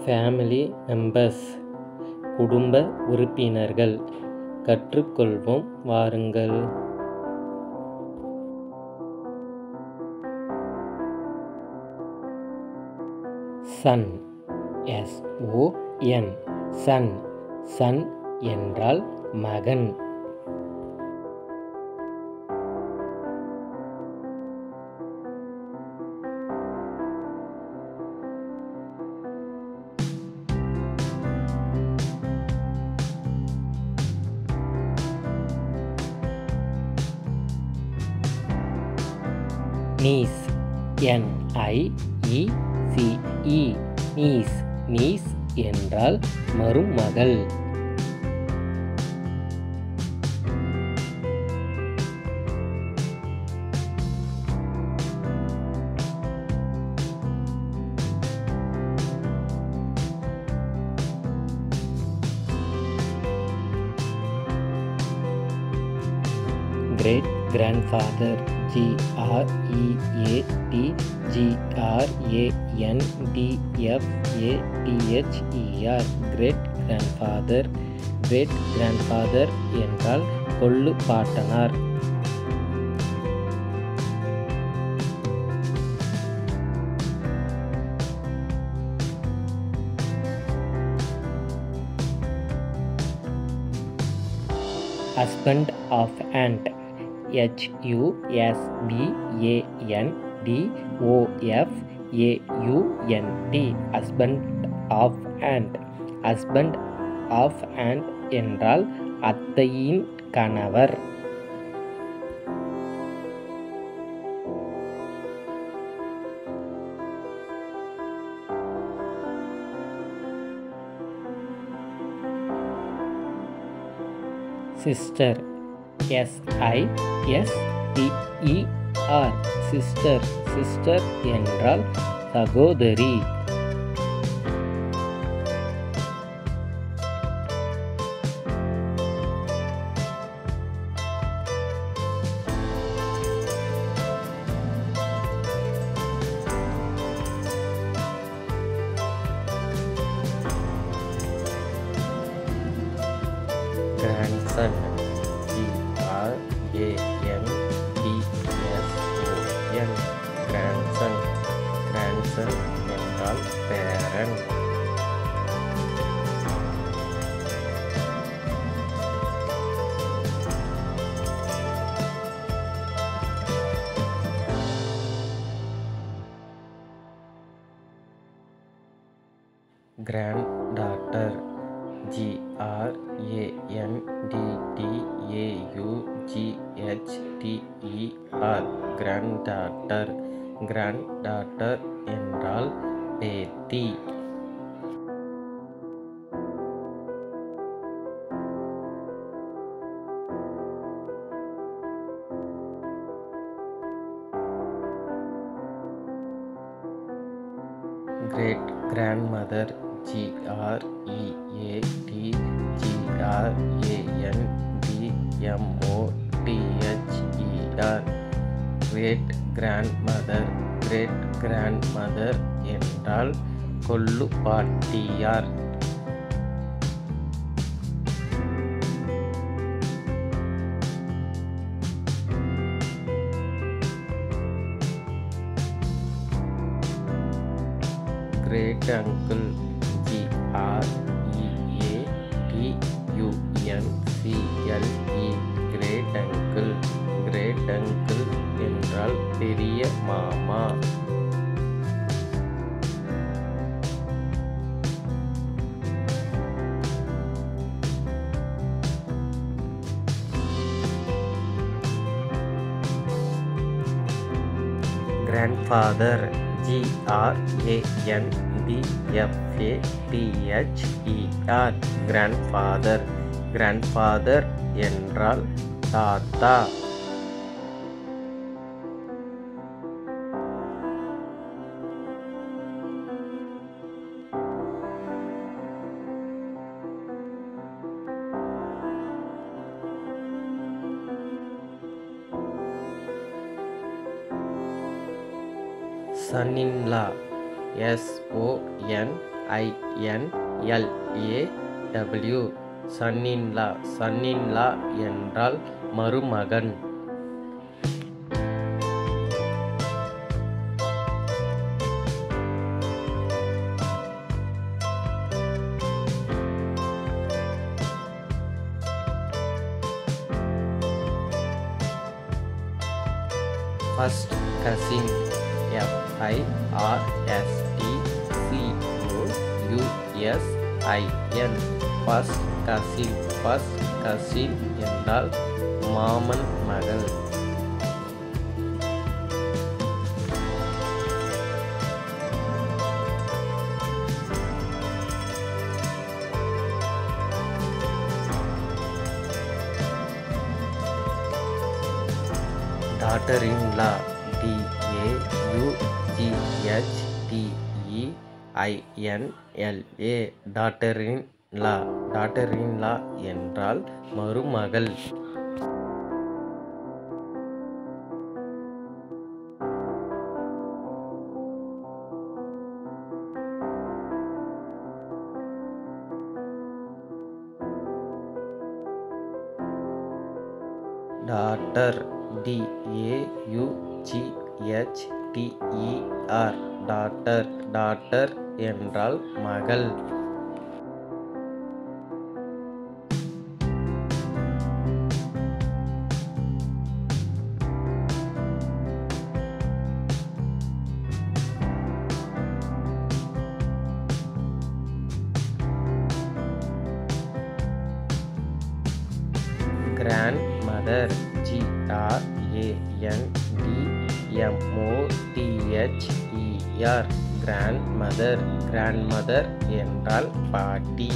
Family members குடும்ப உறுப்பினர்கள். கற்றுக்கொள்வோம் வாருங்கள். Sun SON Sun. சன் என்றால் மகன். Knees NIECE knees. நீஸ் என்றால் மருமகள். Great grandfather GREATGRANDFATHER great grandfather. Great grandfather என்றால் கொள்ளு பாட்டனார். Husband of aunt HUSBANDOFAUNT husband of aunt. Husband of aunt என்றால் அத்தையின் கணவர். Sister SISTER sister. சிஸ்டர் என்றால் சகோதரி. grandson GRANDSON grandson. grandson என்றால் பேரன். granddaughter GRANDDAUGHTER granddaughter. granddaughter என்றால் பேத்தி. great grandmother GREATGRANDMOTHER great grandmother. great grandmother என்றால் கொள்ளு பாட்டியார். great uncle GREATUNCLE great uncle. great uncle என்றால் பெரிய மாமா. grandfather GRANDFATHER grandfather. grandfather என்றால் தாத்தா. son-in-law SON சன்னின்லா சன்னின்லா என்றால் மருமகன். First cousin, FIRSTCOUSIN. First cousin என்றால் மாமன் மகள். daughter-in-law, DAUGHTEINLA. daughter-in-law என்றால் மருமகள். daughter, DAUGHTER. daughter என்றால் மகள். grandmother, GRANDMOTHER. grandmother என்றால் பாட்டி.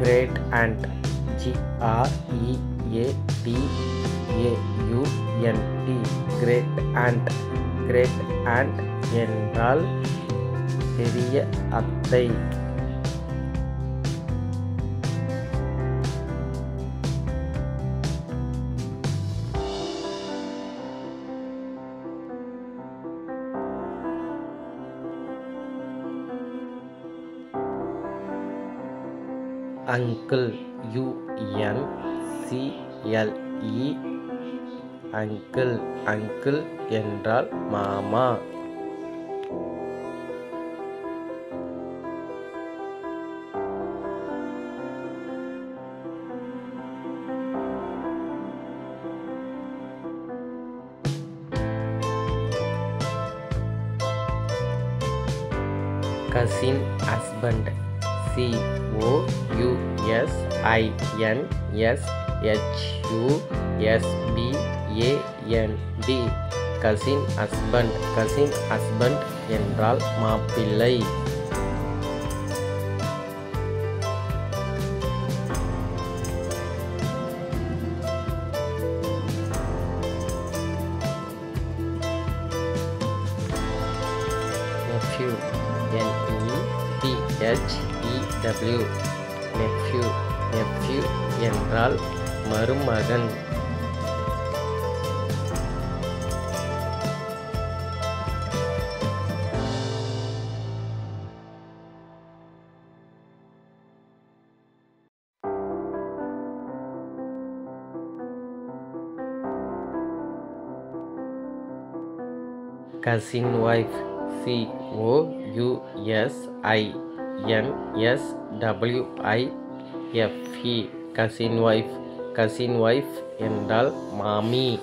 great aunt, GREATAUNT. great aunt என்றால் பெரிய அத்தை. uncle, UNCLE. uncle என்றால் மாமா. cousin, husband, COUSINSHUSBAND. cousin husband. cousin husband என்றால் மாப்பிள்ளை. nephew, NEPHEW. nephew என்றால் மருமகன். cousin wife, COUSINSWIFE. cousin wife என்றால் மாமி.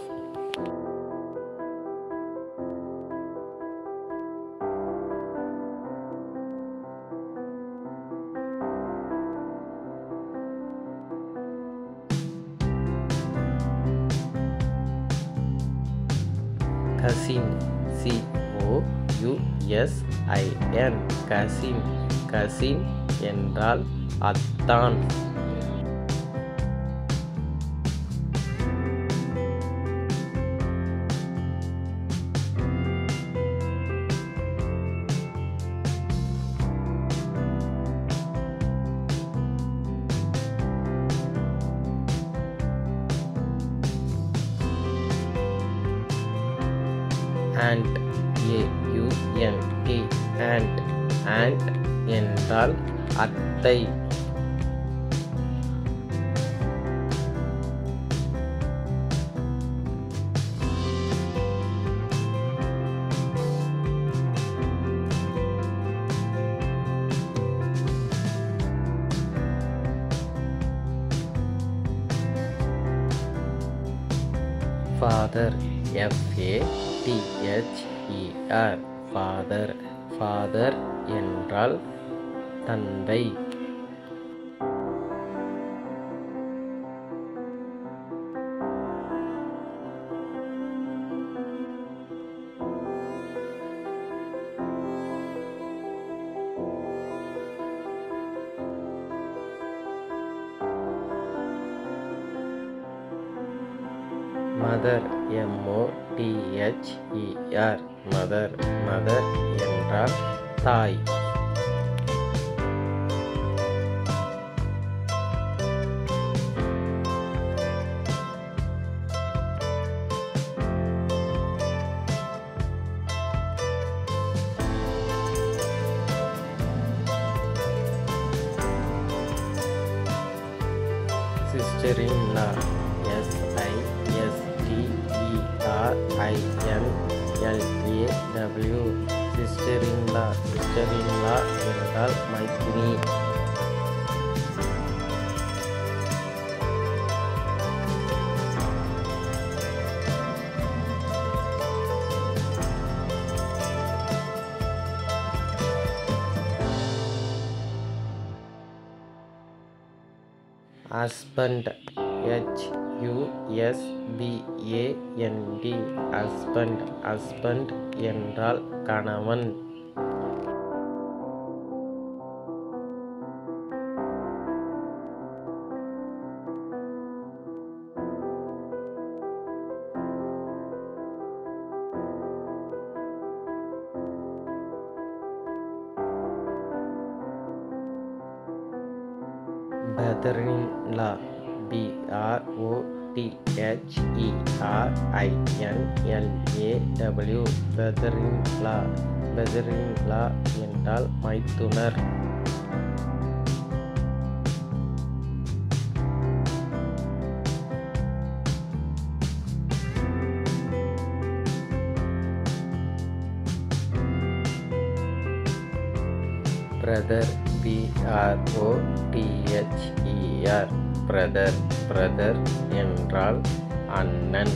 cousin, COUSIN. cousin என்றால் அத்தான். aunt AUNT aunt aunt என்றால் அத்தை. Father FATHER father father என்றால் தந்தை. Mother MOTHER mother mother என்றால் தாய். Sister-in-law SISTERINLAW sister-in-law sister-in-law என்றால் மைத்தினி. Husband HUSBAND husband husband என்றால் கணவன். Brother-in-law BROTHERINLAW brother-in-law brother-in-law என்றால் மைத்துனர். Brother BROTHER brother brother என்றால் அண்ணன்.